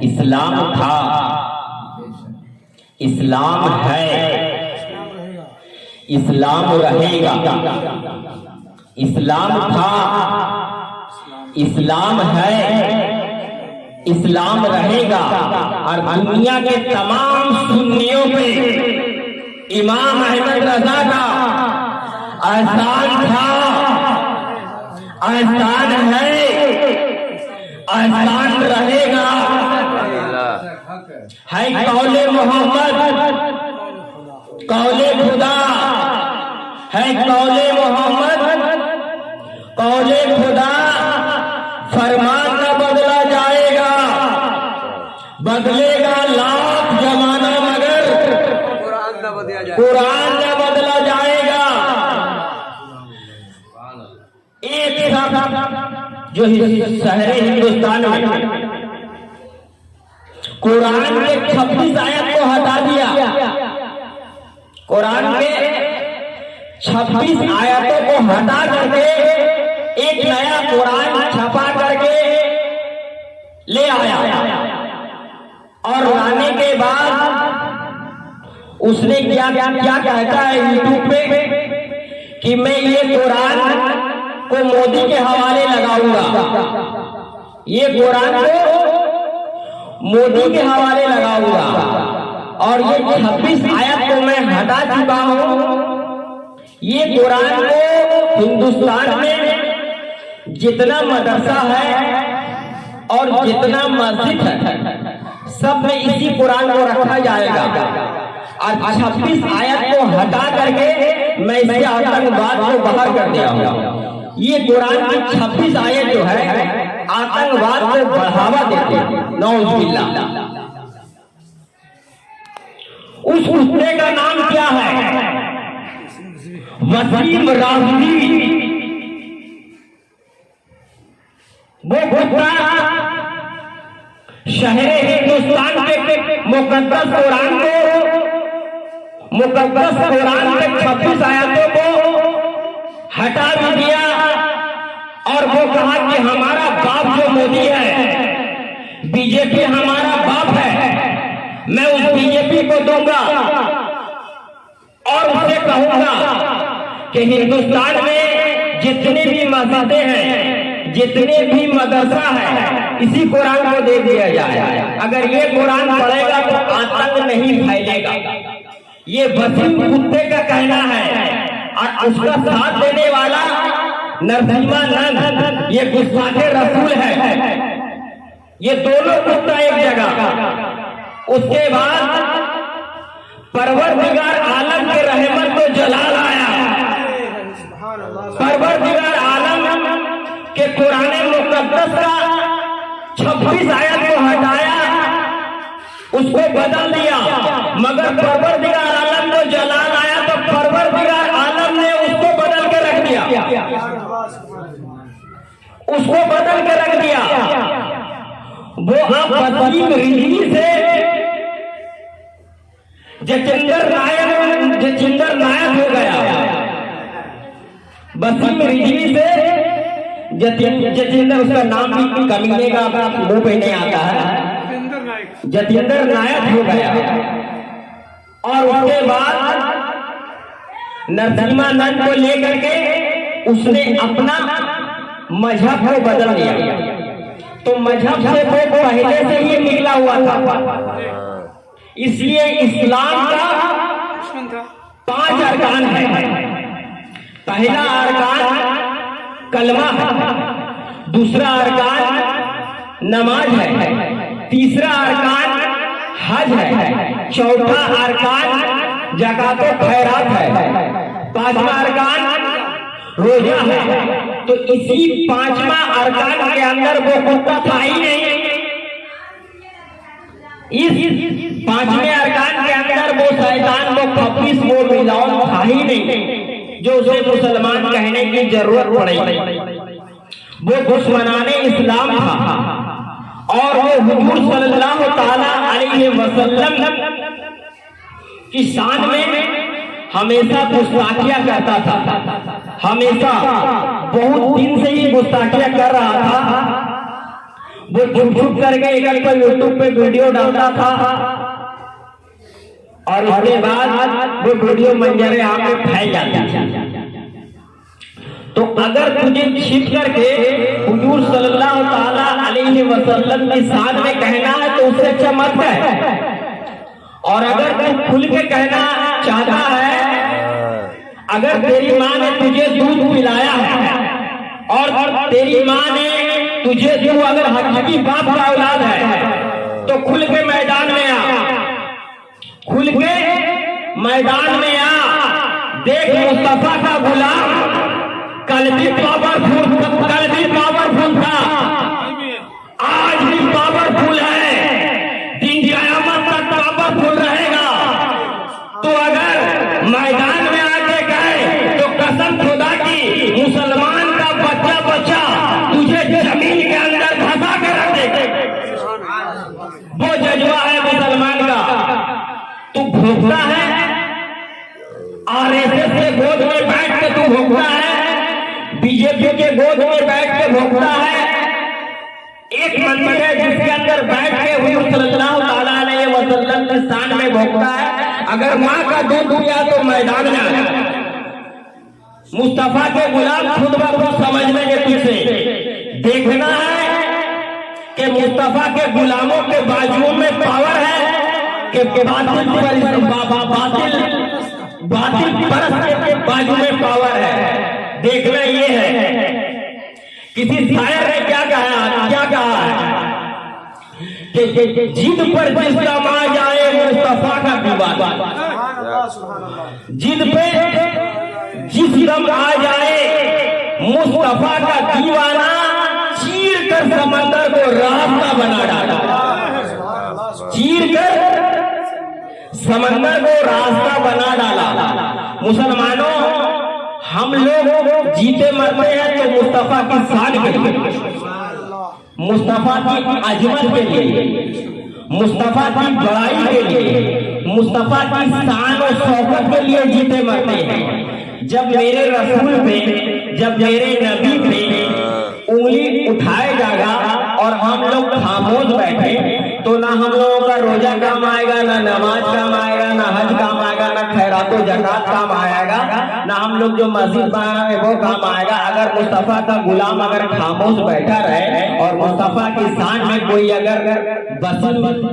इस्लाम था, इस्लाम है, इस्लाम रहेगा। इस्लाम था, इस्लाम है, इस्लाम रहेगा। और दुनिया के तमाम सुन्नियों पे इमाम अहमद रजा का एहसान था, एहसान है, एहसान रहेगा। है कौले मोहम्मद, कौले खुदा, है कौले मोहम्मद, कौले खुदा। फरमान न बदला जाएगा, बदलेगा लाख जमाना मगर कुरान न बदला जाएगा। एक जो शहरे हिंदुस्तान में कुरान के 26 आयत को हटा दिया, कुरान के 26 आयतों को हटा करके एक नया कुरान छपा करके ले आया। और लाने के बाद उसने क्या कहता है यूट्यूब पे कि मैं ये कुरान को मोदी के हवाले लगाऊंगा, ये कुरान को मोदी के हवाले लगाऊंगा। और ये 26 आयत को मैं हटा चुका हूं। ये कुरान को हिंदुस्तान में जितना मदरसा है और जितना मस्जिद है सब में इसी कुरान को रखा जाएगा। और 26 आयत को हटा करके मैं इसे आतंकवाद को बाहर कर दिया हूं। ये कुरान की 26 आयत जो है आतंकवाद को बढ़ावा देते हैं, नौजुबिल्लाह। उस कुत्ते का नाम क्या है? वसीम राजवी। वो कुत्ता शहरे हिंदुस्तान के मुकद्दस कुरान के 26 आयतों को हटा भी दिया। और वो कहा कि हमारा बाप जो मोदी है, बीजेपी हमारा बाप है, मैं उस बीजेपी को दूंगा और उससे कहूंगा कि हिंदुस्तान में जितनी भी मस्जिदें हैं, जितने भी मदरसा है, इसी कुरान को दे दिया जाए। अगर ये कुरान पढ़ेगा तो आतंक नहीं फैलेगा। ये वसीम कुत्ते का कहना है। और उसका साथ देने वाला नरसिम्हा नंद, ये गुस्ताखे रसूल है। ये दोनों कुत्ता एक जगह। उसके बाद परवरदिगार आलम के रहमत को जलाल आया। परवरदिगार आलम के कुरान मुकद्दस का 26 आयत को हटाया, उसको बदल दिया। मगर परवरदिगार आलम को जलाल आया तो परवरदिगार आलम ने उसको बदल के रख दिया, उसको बदल के रख दिया। वो अब वसीम रिजवी से जतेंद्र नायक हो गया। वसीम रिजवी से जतेंद्र, उसका नाम भी कमीने का मुंह पे नहीं आता है, जतेंद्र नायक हो गया। और उसके बाद नरसिम्हा नंद को लेकर के उसने अपना मजहब को बदल दिया। तो मजहब से वो पहले से ही निकला हुआ था। इसलिए इस्लाम का 5 अरकान है। पहला अरकान कलमा है, दूसरा अरकान नमाज है, तीसरा अरकान हज है, चौथा अरकान ज़कात व खैरात है, पांचवा अरकान रोजा है। तो इसी 5वां अरकान के अंदर वो कुत्ता था ही नहीं। इस 5वें अरकान के अंदर वो शैतान, वो खबीस, वो मिलाओ था ही नहीं जो उसे मुसलमान कहने की जरूरत पड़ी। वो दुश्मनाने इस्लाम था और वो हुजूर सल्लल्लाहु ताला अलैहि वसल्लम की शान में हमेशा गुस्ताखियां करता था। हमेशा बहुत दिन से ही गुस्ताखियां कर रहा था। वो छुप छुप करके एक कोई यूट्यूब पे वीडियो डालता था और उसके बाद वो वीडियो मंजर आम में फैल जाती। तो अगर तुझे छिप करके हुजूर सल्लल्लाहु ताला अलैहि वसल्लम की शान में कहना है तो उससे अच्छा मत कह। और अगर तू खुल के कहना चाहता है, अगर तेरी माँ ने तुझे दूध पिलाया है और तेरी माँ ने तुझे जो अगर हकीकी बाप का औलाद है तो खुल के मैदान में आ, खुल के मैदान में आ। देख मुस्तफा का गुलाम कल भी पावरफुल था, आज भी पावरफुल है, दिन क़यामत तक पावरफुल रहेगा। तो अगर मैदान में आके गए तो कसम खुदा की मुसलमान का बच्चा बच्चा तुझे जमीन के अंदर धंसा के रख देते। वो जज्बा है मुसलमान का। तू भोगता है, आरएसएस के गोद में बैठ के तू भोगता है, बीजेपी के गोद में बैठ के भोगता है। एक मंदिर है जिसके अंदर बैठ के हुजूर सल्लल्लाहु अलैहि वसल्लम की शान में भोगता है। अगर माँ का दूध पिया तो मैदान में आ। मुस्तफा के गुलाम खुद ब खुद समझ लेंगे तुझसे। देखना है कि मुस्तफा के गुलामों के बाजुओं में पावर है कि बातिल परस्त के बाजू में पावर है। देखना ये है। किसी शायर ने क्या कहा कि जिद पर जिसका आ जाए मुस्तफा का दीवाना, जिद पे जिस दम आ जाए मुस्तफा का दीवाना, चीर कर समंदर को रास्ता बना डाला, चीर कर समंदर को रास्ता बना डाला। मुसलमानों, हम लोग जीते मरते हैं तो मुस्तफा की शान के लिए, मुस्तफा की अजमत के लिए, मुस्तफा की बड़ाई के लिए, मुस्तफा की शान और शौकत के लिए जीते मरते हैं। जब मेरे रसूल पे, जब मेरे नबी पे उंगली उठाए जाएगा और हम लोग खामोश बैठे तो ना हम लोगों का रोजा काम आएगा, ना नमाज काम आएगा, ना हज काम आएगा, ना खैरात और ज़कात काम आएगा, ना हम लोग जो मस्जिद बना है वो काम आएगा। अगर मुस्तफा का गुलाम अगर खामोश बैठा रहे और मुस्तफा की शान में कोई अगर बस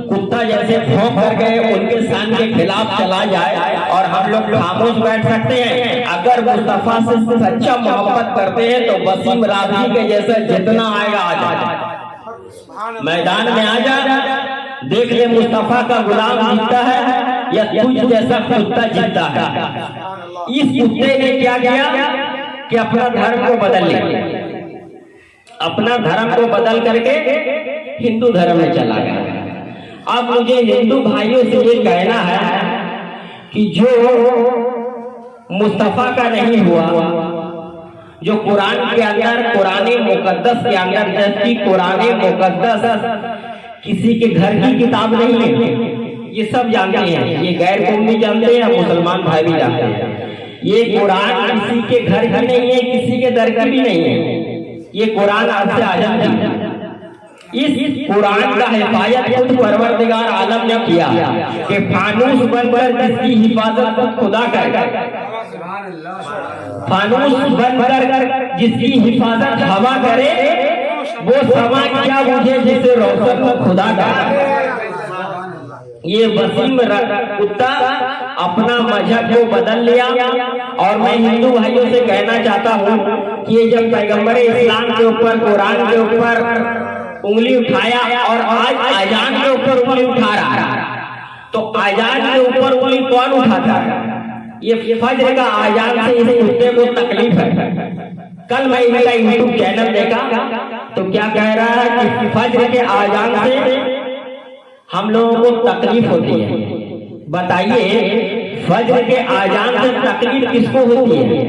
कुत्ता जैसे भौंक कर गए उनके शान के खिलाफ चला जाए और हम लोग खामोश बैठ सकते हैं। अगर मुस्तफा से सच्चा मोहब्बत करते हैं तो वसीम राजी के जैसे जितना आएगा आ जाए, मैदान में आ जा। देख ले मुस्तफा का गुलाम जीतता है या तुझ जैसा कुत्ता जीतता है। इस कुत्ते ने क्या किया कि अपना धर्म को बदल लिया, अपना धर्म को बदल करके हिंदू धर्म में चला गया। अब मुझे हिंदू भाइयों से ये कहना है कि जो मुस्तफा का नहीं हुआ, जो कुरान के अंदर, कुरान मुकद्दस के अंदर, जबकि कुरान मुकद्दस किसी के घर की किताब नहीं है, ये सब जानते हैं, ये गैर कौम भी जानते हैं, मुसलमान भाई भी जानते हैं। ये कुरान किसी के घर की नहीं है, किसी के दर की भी नहीं है। ये कुरान आपसे आजाद है। इस कुरान का हिफाजत खुद परवरदिगार आलम ने किया कि फानूस बनकर जिसकी हिफाजत खुदा कर, फानूस बनकर जिसकी हिफाजत हवा करे वो समा क्या मुझे जिसे रोशन को खुदा कर। ये वसीम कुत्ता अपना मजहब को बदल लिया। और मैं हिंदू भाइयों से कहना चाहता हूँ कि ये जब पैगंबर इस्लाम के ऊपर, कुरान के ऊपर उंगली उठाया और आज आजान के ऊपर उंगली उठा रहा है, तो आजान के ऊपर उंगली कौन उठाता है? ये फज्र का आजान से इस कुत्ते को तकलीफ है। कल मैं इनका यूट्यूब चैनल देखा तो क्या कह रहा है कि फज्र के आजान से हम लोगों को तकलीफ होती है। बताइए, फज्र के आजान से तकलीफ किसको होती है?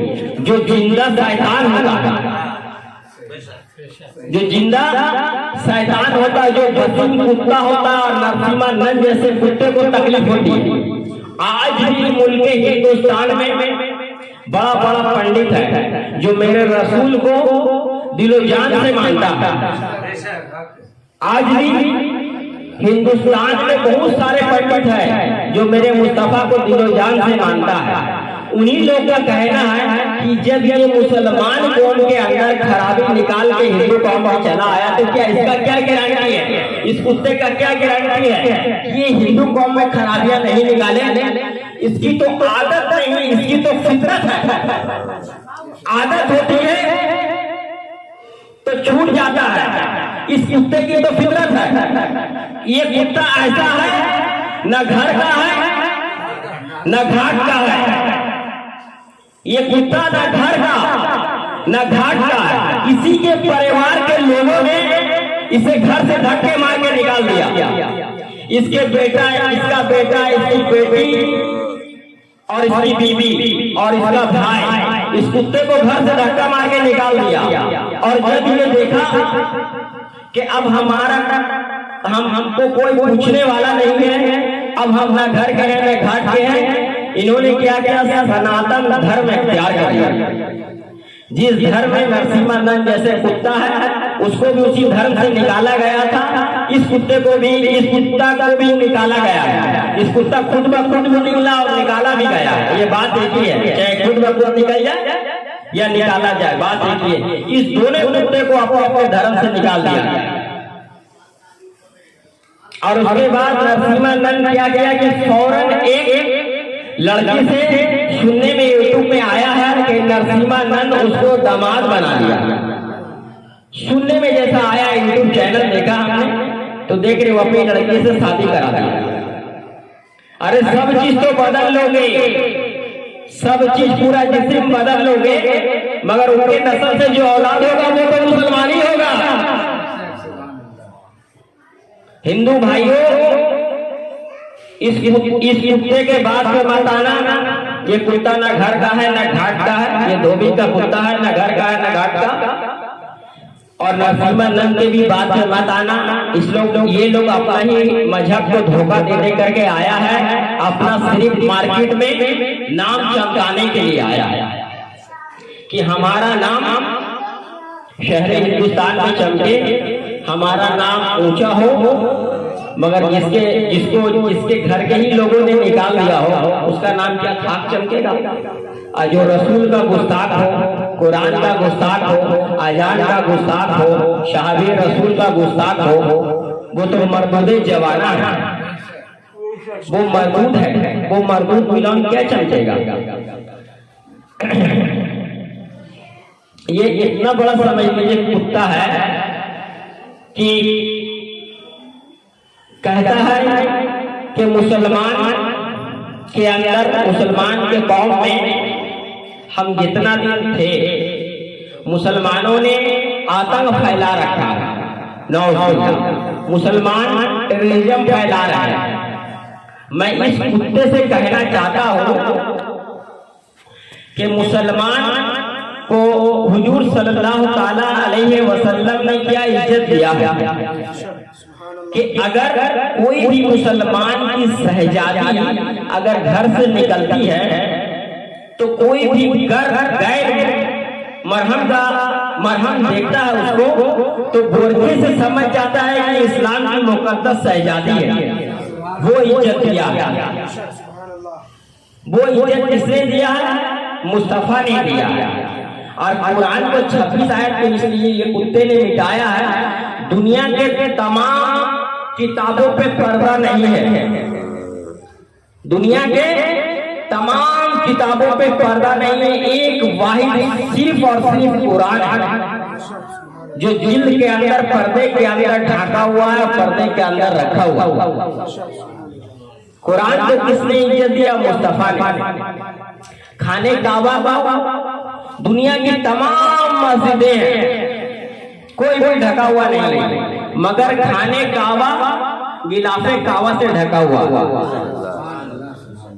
जो जिंदा शैतान होता, जो जिंदा शैतान होता है, जो वसीम कुत्ता होता है और नरसिम्हा नंद जैसे कुत्ते को तकलीफ होती है। आज भी मुल्क हिंदुस्तान में बड़ा बड़ा पंडित है जो मेरे रसूल को दिलो जान से मानता है, आज भी हिंदुस्तान में बहुत सारे पंडित हैं जो मेरे मुस्तफा को दिलो जान से मानता है। उन्हीं लोग का कहना है कि जब ये मुसलमान कौम के अंदर खराबी निकाल के हिंदू कौम में चला आया तो क्या इसका क्या गारंटी है, इस कुत्ते का क्या गारंटी है कि ये हिंदू कौम में खराबियां नहीं निकाले। इसकी तो आदत नहीं, इसकी तो फितरत है। आदत होती है तो छूट जाता है, इस कुत्ते की तो फितरत है। ये कुत्ता ऐसा है, न घर का है न घाट का है। ये कुत्ता न घर का न घाट का है। इसी के परिवार के लोगों ने इसे घर से धक्के मार के निकाल दिया। इसके बेटा, इसका बेटा, इसकी बेटी और इसकी बीवी और इसका भाई इस कुत्ते को घर से धक्का मार के निकाल दिया। और जब ये देखा कि अब हमको कोई पूछने वाला नहीं है, अब हम ना घर के हैं न घाट के हैं, इन्होंने क्या किया, सनातन धर्म इख्तियार कर लिया। जिस धर्म में नरसिम्हानंद जैसे कुत्ता है उसको भी उसी धर्म से निकाला गया था, इस कुत्ते को भी, इस कुत्ता को भी निकाला गया है। इस कुत्ता खुद ब खुद भी निकला और निकाला भी गया। ये बात देखी है, चाहे खुद ब खुद निकल जाए या निकाला जाए, बात देखिए। इस दोनों कुत्ते को अपने अपने धर्म से निकाल दिया। और उसके बाद नरसिम्हानंद क्या किया कि फौरन एक लड़की से सुनने में यूट्यूब में आया है कि नरसिम्हानंद उसको दामाद बना दिया। सुनने में जैसा आया, यूट्यूब चैनल देखा हमने तो देख रहे वो अपनी लड़की से शादी करा दिया। अरे सब चीज तो बदल लोगे, सब चीज पूरा जिस्म बदल लोगे, मगर उनके नस्ल से जो औलाद होगा वो तो मुसलमान ही होगा। हिंदू भाइयों, इस कुत्ते के बाद में मत आना। ये कुत्ता ना घर का है ना घाट का है, ये धोबी का कुत्ता है, ना घर का है ना घाट का। और नरसिम्हानंद के भी बात में मत आना। ये लोग अपना ही मजहब को धोखा दे करके आया है, अपना सिर्फ मार्केट में नाम चमकाने के लिए आया है कि हमारा नाम शहर हिंदुस्तान में चमके, हमारा नाम ऊंचा हो। मगर जिसके घर के ही लोगों ने निकाल दिया हो उसका नाम क्या खाक चमकेगा। जो रसूल का गुस्ताख हो, कुरान का गुस्ताख हो, अजान का गुस्ताख हो, शाहबी रसूल का गुस्ताख हो, वो तो मरदूद जवाना है, वो मरदूद है, वो मरदूद मिलान क्या चमकेगा। ये इतना बड़ा समझ लीजिए कुत्ता है कि कहता है कि मुसलमान के अंदर, मुसलमान के कौम में हम जितना दिन थे मुसलमानों ने आतंक फैला रखा है। मुसलमान टेररिज्म फैला रहे हैं। मैं इस कुत्ते से कहना चाहता हूं कि मुसलमान को हुजूर सल्लल्लाहु ताला अलैहि वसल्लम ने क्या इज्जत दिया है कि अगर कोई भी मुसलमान की शहजादी अगर घर से निकलती है तो कोई भी गैर मरहम देखता है उसको तो गोरखे से समझ जाता है कि इस्लाम की मुकद्दस शहजादी है। वो इज्जत दिया है, वो इज्जत किसने दिया है? मुस्तफा ने दिया है। और कुरान को 26 आयत में इसलिए ये कुत्ते ने मिटाया है। दुनिया के तमाम किताबों पे पर्दा नहीं है, दुनिया के तमाम किताबों पे पर्दा नहीं है। एक वाहिद सिर्फ और सिर्फ कुरान है जो जिल्द के अंदर, पर्दे के अंदर ढका हुआ है, पर्दे के अंदर रखा हुआ। कुरान को किसने इज्जत दिया? मुस्तफा ने। खाने काबा दुनिया की तमाम मस्जिदें हैं, कोई भी ढका हुआ नहीं है, मगर खाने काबा गिलाफे काबा से ढका हुआ।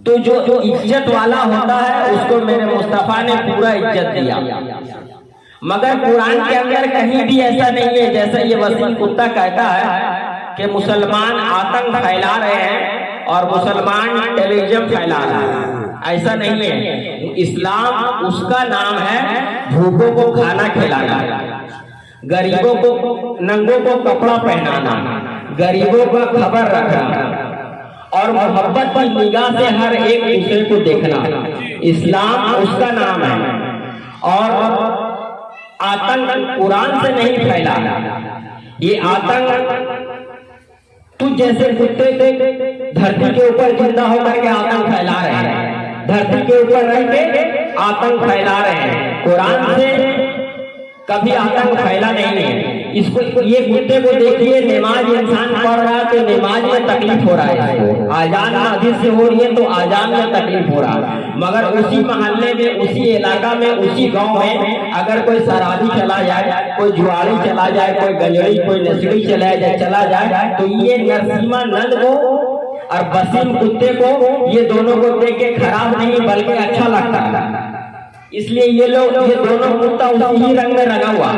तो जो इज्जत वाला होता है उसको मेरे मुस्तफा ने पूरा इज्जत दिया। मगर कुरान के अंदर कहीं भी ऐसा नहीं है जैसा ये वसीम कुत्ता कहता है कि मुसलमान आतंक फैला रहे हैं और मुसलमान टेररिज्म फैला रहा है। ऐसा नहीं है। इस्लाम उसका नाम है भूखों को खाना खिलाना। गरीबों को, नंगों को कपड़ा पहनाना, गरीबों का खबर रखना और मोहब्बत की निगाह से हर एक दूसरे को देखना, इस्लाम उसका नाम है। और आतंक कुरान से नहीं फैला, ये आतंक तू जैसे कुत्ते धरती के ऊपर जिंदा होकर के आतंक फैला रहे हैं, धरती के ऊपर रह के आतंक फैला रहे हैं। कुरान से कभी आतंक फैला नहीं है। इसको, ये कुत्ते को देखिए, नमाज इंसान पढ़ रहा है तो नमाज में तकलीफ हो रहा है, इसको आजान मस्जिद से हो रही है तो आजान में तकलीफ हो रहा है। मगर उसी मोहल्ले में, उसी इलाका में, उसी गांव में अगर कोई शराबी चला जाए, कोई जुआरी चला जाए, कोई गंजड़ी, कोई नशड़ी चला जाए तो ये नरसिम्हा नंद को और बसीम कुत्ते को, ये दोनों को देख के खराब नहीं बल्कि अच्छा लगता है। इसलिए ये दोनों कुत्ता उसी ही रंग में रंगा हुआ,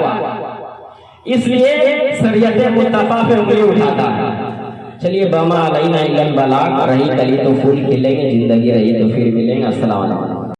इसलिए शरीयत मुस्तफा पे उंगली उठाता है। चलिए, बमा अलैना इल्लल बलाग, रही कली तो फूल खिलेंगे, जिंदगी रही तो फिर मिलेंगे। अस्सलाम वालेकुम।